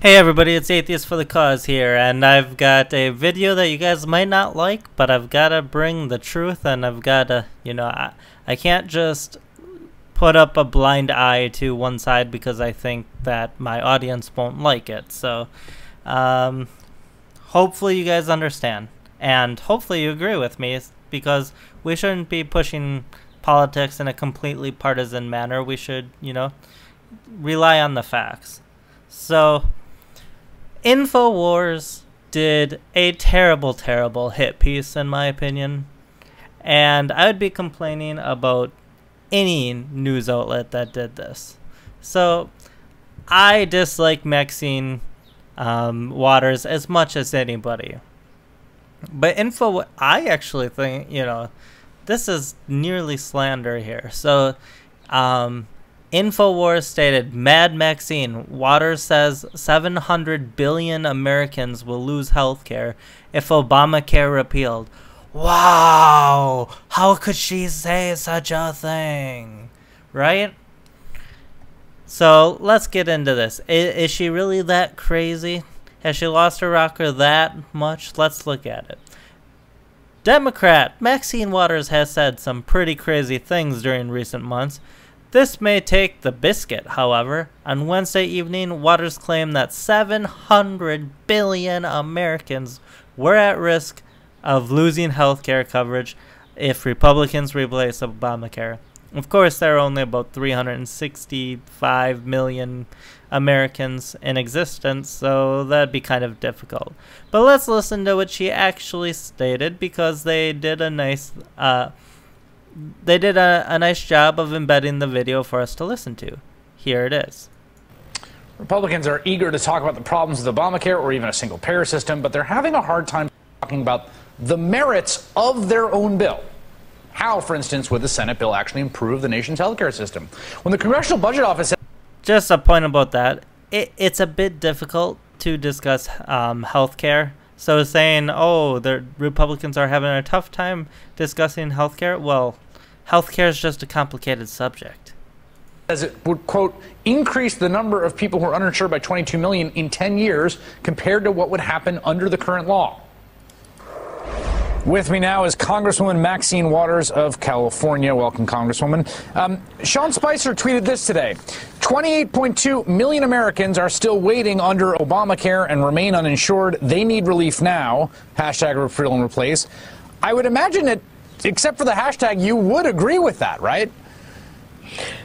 Hey everybody, it's Atheist for the Cause here, and I've got a video that you guys might not like, but I've got to bring the truth, and I've got to, I can't just put up a blind eye to one side because I think that my audience won't like it. So, hopefully you guys understand, and hopefully you agree with me, because we shouldn't be pushing politics in a completely partisan manner. We should, rely on the facts. So, InfoWars did a terrible, terrible hit piece, in my opinion. And I would be complaining about any news outlet that did this. So, I dislike Maxine Waters as much as anybody. But I actually think, this is nearly slander here. So, InfoWars stated, Mad Maxine Waters says 700 billion Americans will lose health care if Obamacare repealed. Wow! How could she say such a thing? Right? So, let's get into this. Is she really that crazy? Has she lost her rocker that much? Let's look at it. Democrat Maxine Waters has said some pretty crazy things during recent months. This may take the biscuit, however. On Wednesday evening, Waters claimed that 700 billion Americans were at risk of losing health care coverage if Republicans replace Obamacare. Of course, there are only about 365 million Americans in existence, so that'd be kind of difficult. But let's listen to what she actually stated, because they did a nice nice job of embedding the video for us to listen to. Here it is. Republicans are eager to talk about the problems with Obamacare or even a single-payer system, but they're having a hard time talking about the merits of their own bill. How, for instance, would the Senate bill actually improve the nation's healthcare system? When the Congressional Budget Office said— Just a point about that. It's a bit difficult to discuss healthcare. So saying, oh, the Republicans are having a tough time discussing healthcare, well, healthcare is just a complicated subject. As it would, quote, increase the number of people who are uninsured by 22 million in 10 years compared to what would happen under the current law. With me now is Congresswoman Maxine Waters of California. Welcome, Congresswoman. Sean Spicer tweeted this today. 28.2 million Americans are still waiting under Obamacare and remain uninsured. They need relief now. Hashtag repeal and replace. I would imagine that, except for the hashtag, you would agree with that, right?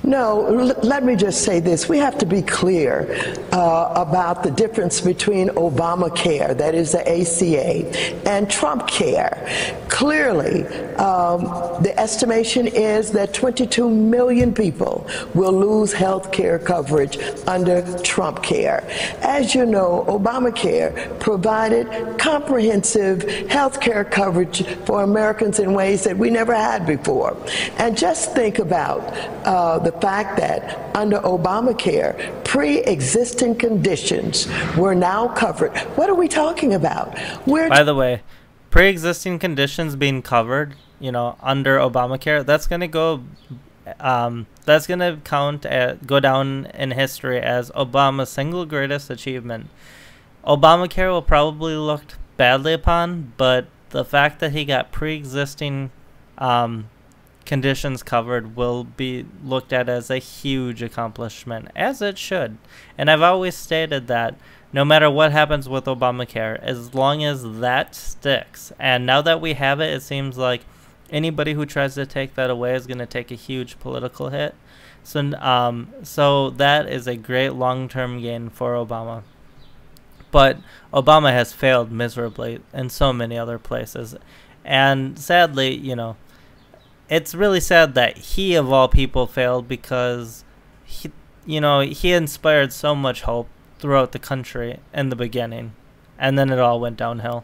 No, let me just say this. We have to be clear about the difference between Obamacare, that is the ACA, and TrumpCare. Clearly, the estimation is that 22 million people will lose health care coverage under TrumpCare. As you know, Obamacare provided comprehensive health care coverage for Americans in ways that we never had before. And just think about the fact that under Obamacare, pre-existing conditions were now covered. What are we talking about? By the way, pre-existing conditions being covered, under Obamacare, that's going to go, that's going to go down in history as Obama's single greatest achievement. Obamacare will probably looked badly upon, but the fact that he got pre-existing conditions covered will be looked at as a huge accomplishment, as it should. And I've always stated that no matter what happens with Obamacare, as long as that sticks, and now that we have it, it seems like anybody who tries to take that away is going to take a huge political hit. So that is a great long-term gain for Obama. But Obama has failed miserably in so many other places. And sadly, it's really sad that he, of all people, failed, because he inspired so much hope throughout the country in the beginning, and then it all went downhill.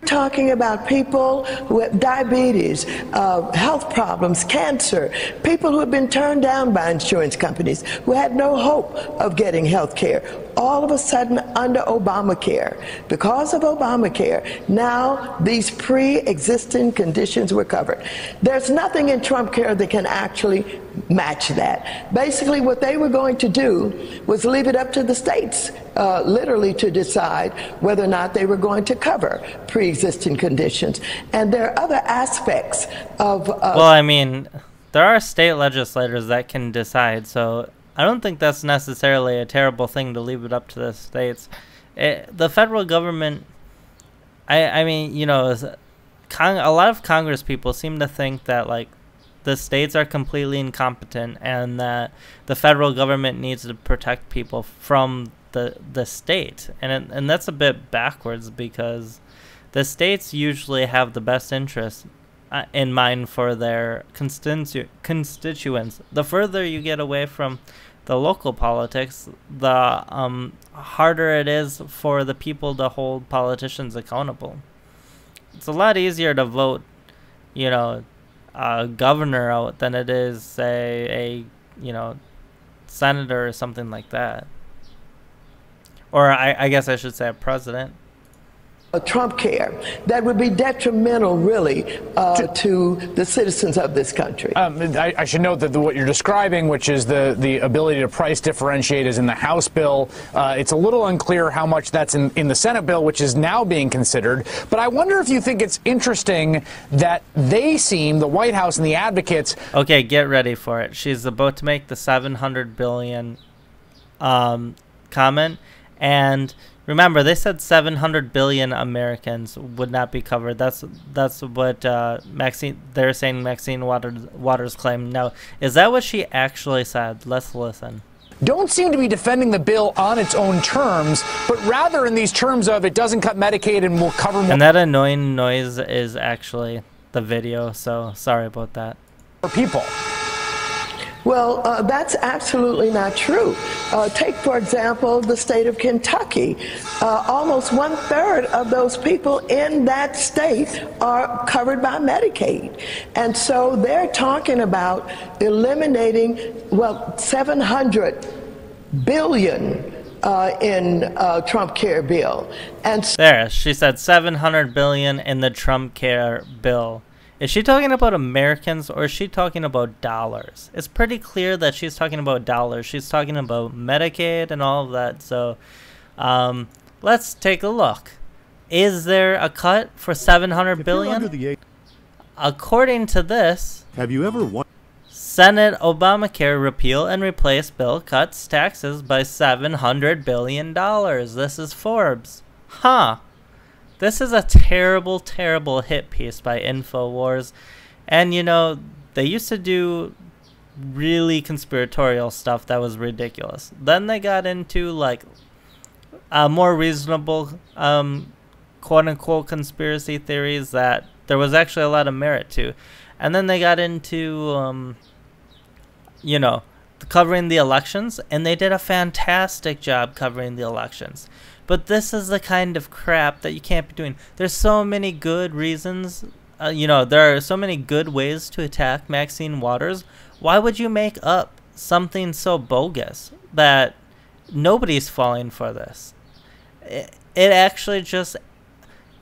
Talking about people who have diabetes, health problems, cancer, people who have been turned down by insurance companies, who had no hope of getting health care. All of a sudden, under Obamacare, because of Obamacare, now these pre-existing conditions were covered. There's nothing in TrumpCare that can actually match that. Basically, what they were going to do was leave it up to the states, literally, to decide whether or not they were going to cover pre-existing conditions. And there are other aspects of... well, I mean, there are state legislators that can decide, so I don't think that's necessarily a terrible thing to leave it up to the states. The federal government, I mean, you know, a lot of Congress people seem to think that, like, the states are completely incompetent and that the federal government needs to protect people from the state. And that's a bit backwards, because the states usually have the best interest in mind for their constituents. The further you get away from the local politics, the harder it is for the people to hold politicians accountable. It's a lot easier to vote, you know, a governor out than it is, say, a, you know, senator or something like that. Or I guess I should say a president. TrumpCare that would be detrimental, really, to the citizens of this country. I should note that what you're describing, which is the ability to price differentiate, is in the House bill. It's a little unclear how much that's in the Senate bill, which is now being considered. But I wonder if you think it's interesting that they seem, the White House and the advocates... Okay, get ready for it. She's about to make the $700 billion comment, and... remember, they said 700 billion Americans would not be covered. That's what they're saying Maxine Waters claimed. Now, is that what she actually said? Let's listen. Don't seem to be defending the bill on its own terms, but rather in these terms of it doesn't cut Medicaid and will cover more. And that annoying noise is actually the video, so sorry about that. For people. Well, that's absolutely not true. Take, for example, the state of Kentucky. Almost 1/3 of those people in that state are covered by Medicaid. And so they're talking about eliminating, well, $700 billion in TrumpCare bill. And there, she said $700 billion in the TrumpCare bill. Is she talking about Americans, or is she talking about dollars? It's pretty clear that she's talking about dollars. She's talking about Medicaid and all of that. So let's take a look. Is there a cut for $700 billion? According to this, have you ever won? Senate Obamacare repeal and replace bill cuts taxes by $700 billion. This is Forbes. Huh. This is a terrible, terrible hit piece by InfoWars. And, you know, they used to do really conspiratorial stuff that was ridiculous. Then they got into, like, more reasonable, quote-unquote conspiracy theories that there was actually a lot of merit to. And then they got into, you know, covering the elections. And they did a fantastic job covering the elections. But this is the kind of crap that you can't be doing. There's so many good reasons. You know, there are so many good ways to attack Maxine Waters. Why would you make up something so bogus that nobody's falling for this? It actually just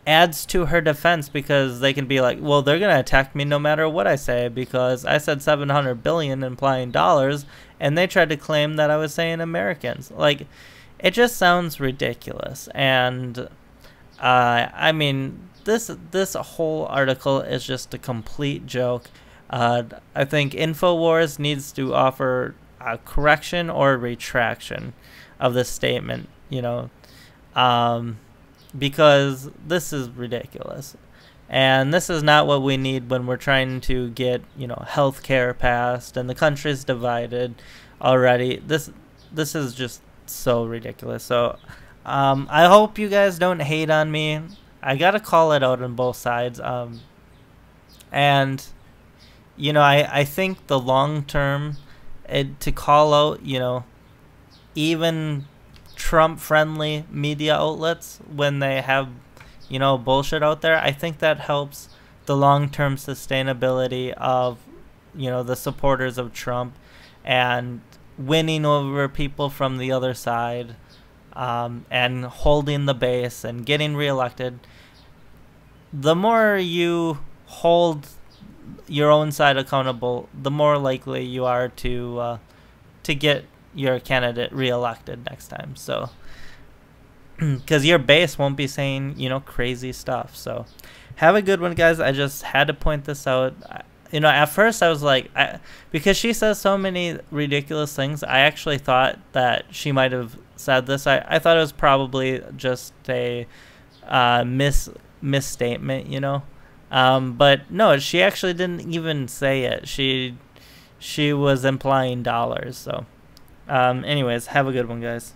adds to her defense, because they can be like, well, they're going to attack me no matter what I say, because I said 700 billion implying dollars, and they tried to claim that I was saying Americans. Like, it just sounds ridiculous. And I mean, this whole article is just a complete joke. I think InfoWars needs to offer a correction or a retraction of this statement, you know, because this is ridiculous. And this is not what we need when we're trying to get, you know, health care passed and the country's divided already. This is just so ridiculous. So I hope you guys don't hate on me. I gotta call it out on both sides. And you know, I think the long term, to call out, you know, even Trump friendly media outlets when they have, you know, bullshit out there, I think that helps the long term sustainability of, you know, the supporters of Trump and winning over people from the other side, and holding the base and getting reelected. The more you hold your own side accountable, the more likely you are to get your candidate reelected next time. So, because your base won't be saying, you know, crazy stuff. So, have a good one, guys. I just had to point this out. You know, at first I was like, because she says so many ridiculous things, I actually thought that she might have said this. I thought it was probably just a misstatement, you know. But no, she actually didn't even say it. She was implying dollars. So, anyways, have a good one, guys.